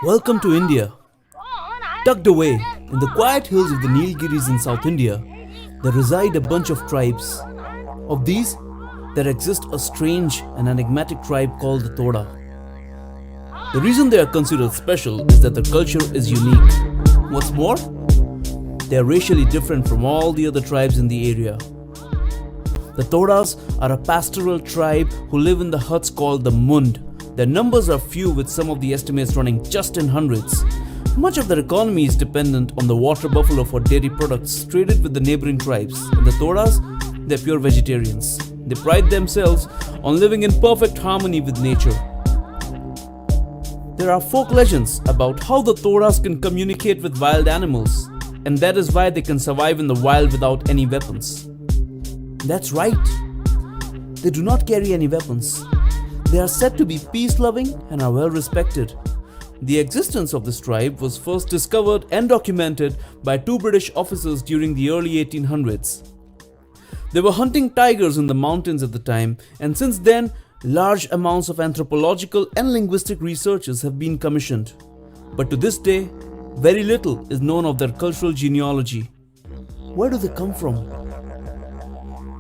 Welcome to India. Tucked away in the quiet hills of the Nilgiris in South India, there reside a bunch of tribes. Of these, there exists a strange and enigmatic tribe called the Toda. The reason they are considered special is that their culture is unique. What's more, they are racially different from all the other tribes in the area. The Todas are a pastoral tribe who live in the huts called the Mund. Their numbers are few, with some of the estimates running just in hundreds. Much of their economy is dependent on the water buffalo for dairy products traded with the neighboring tribes. And the Todas, they're pure vegetarians. They pride themselves on living in perfect harmony with nature. There are folk legends about how the Todas can communicate with wild animals, and that is why they can survive in the wild without any weapons. That's right. They do not carry any weapons. They are said to be peace-loving and are well respected. The existence of this tribe was first discovered and documented by two British officers during the early 1800s. They were hunting tigers in the mountains at the time, and since then, large amounts of anthropological and linguistic researches have been commissioned. But to this day, very little is known of their cultural genealogy. Where do they come from?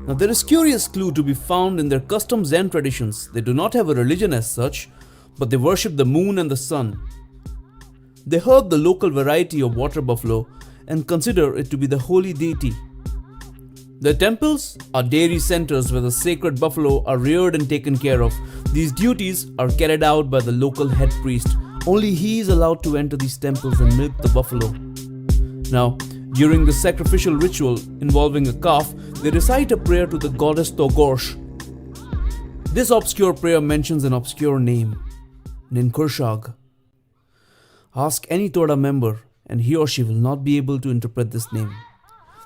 Now, there is curious clue to be found in their customs and traditions. They do not have a religion as such, but they worship the moon and the sun. They herd the local variety of water buffalo and consider it to be the holy deity. Their temples are dairy centers where the sacred buffalo are reared and taken care of. These duties are carried out by the local head priest. Only he is allowed to enter these temples and milk the buffalo. Now, during the sacrificial ritual involving a calf, they recite a prayer to the goddess Togosh. This obscure prayer mentions an obscure name, Ninkurshag. Ask any Toda member and he or she will not be able to interpret this name.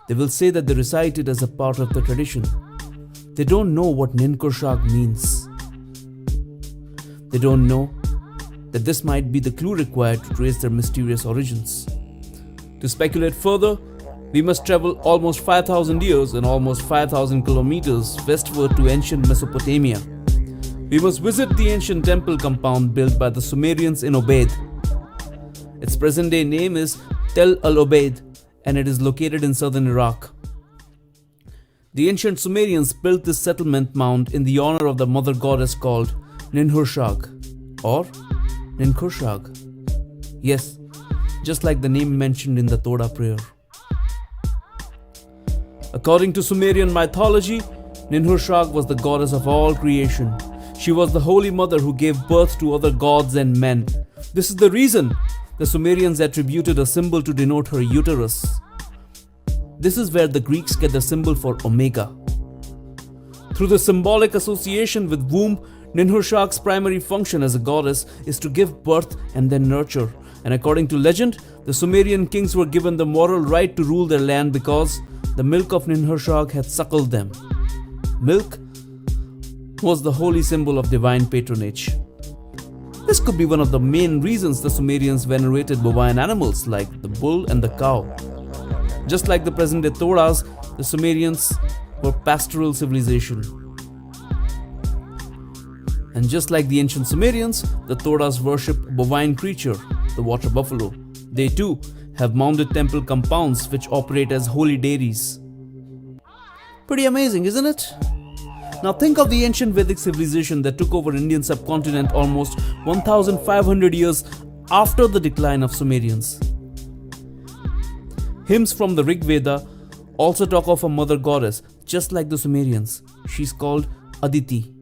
They will say that they recite it as a part of the tradition. They don't know what Ninkurshag means. They don't know that this might be the clue required to trace their mysterious origins. To speculate further, we must travel almost 5,000 years and almost 5,000 kilometers westward to ancient Mesopotamia. We must visit the ancient temple compound built by the Sumerians in Obeid. Its present-day name is Tel al-Obeid, and it is located in southern Iraq. The ancient Sumerians built this settlement mound in the honor of the mother goddess called Ninhushag or Ninkurshag. Yes, just like the name mentioned in the Toda prayer. According to Sumerian mythology, Ninhushag was the goddess of all creation. She was the holy mother who gave birth to other gods and men. This is the reason the Sumerians attributed a symbol to denote her uterus. This is where the Greeks get the symbol for omega. Through the symbolic association with womb, Ninhushag's primary function as a goddess is to give birth and then nurture. And according to legend, the Sumerian kings were given the moral right to rule their land because the milk of Ninhushag had suckled them. Milk was the holy symbol of divine patronage. This could be one of the main reasons the Sumerians venerated bovine animals like the bull and the cow. Just like the present-day Todas, the Sumerians were pastoral civilization. And just like the ancient Sumerians, the Todas worship a bovine creature, the water buffalo. They too have mounded temple compounds which operate as holy dairies. Pretty amazing, isn't it? Now think of the ancient Vedic civilization that took over Indian subcontinent almost 1,500 years after the decline of Sumerians. Hymns from the Rig Veda also talk of a mother goddess, just like the Sumerians. She's called Aditi.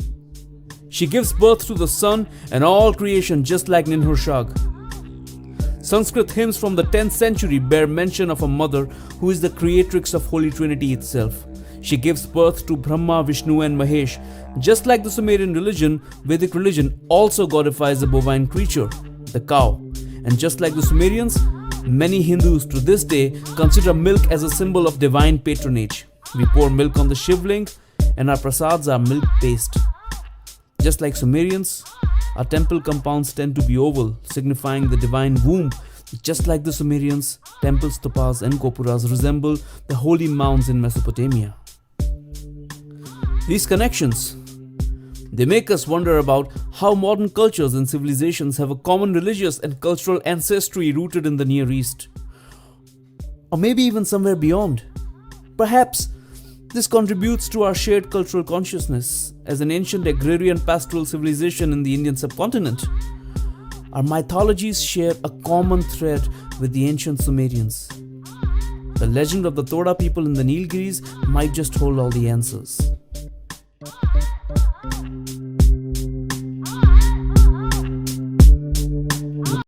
She gives birth to the sun and all creation, just like Ninhushag. Sanskrit hymns from the 10th century bear mention of a mother who is the creatrix of Holy Trinity itself. She gives birth to Brahma, Vishnu and Mahesh. Just like the Sumerian religion, Vedic religion also glorifies the bovine creature, the cow. And just like the Sumerians, many Hindus to this day consider milk as a symbol of divine patronage. We pour milk on the Shivling and our prasads are milk paste. Just like Sumerians, our temple compounds tend to be oval, signifying the divine womb. Just like the Sumerians, temples, stupas and gopuras resemble the holy mounds in Mesopotamia. These connections, They make us wonder about how modern cultures and civilizations have a common religious and cultural ancestry rooted in the Near East. Or maybe even somewhere beyond. Perhaps this contributes to our shared cultural consciousness as an ancient agrarian pastoral civilization in the Indian subcontinent. Our mythologies share a common thread with the ancient Sumerians. The legend of the Toda people in the Nilgiris might just hold all the answers.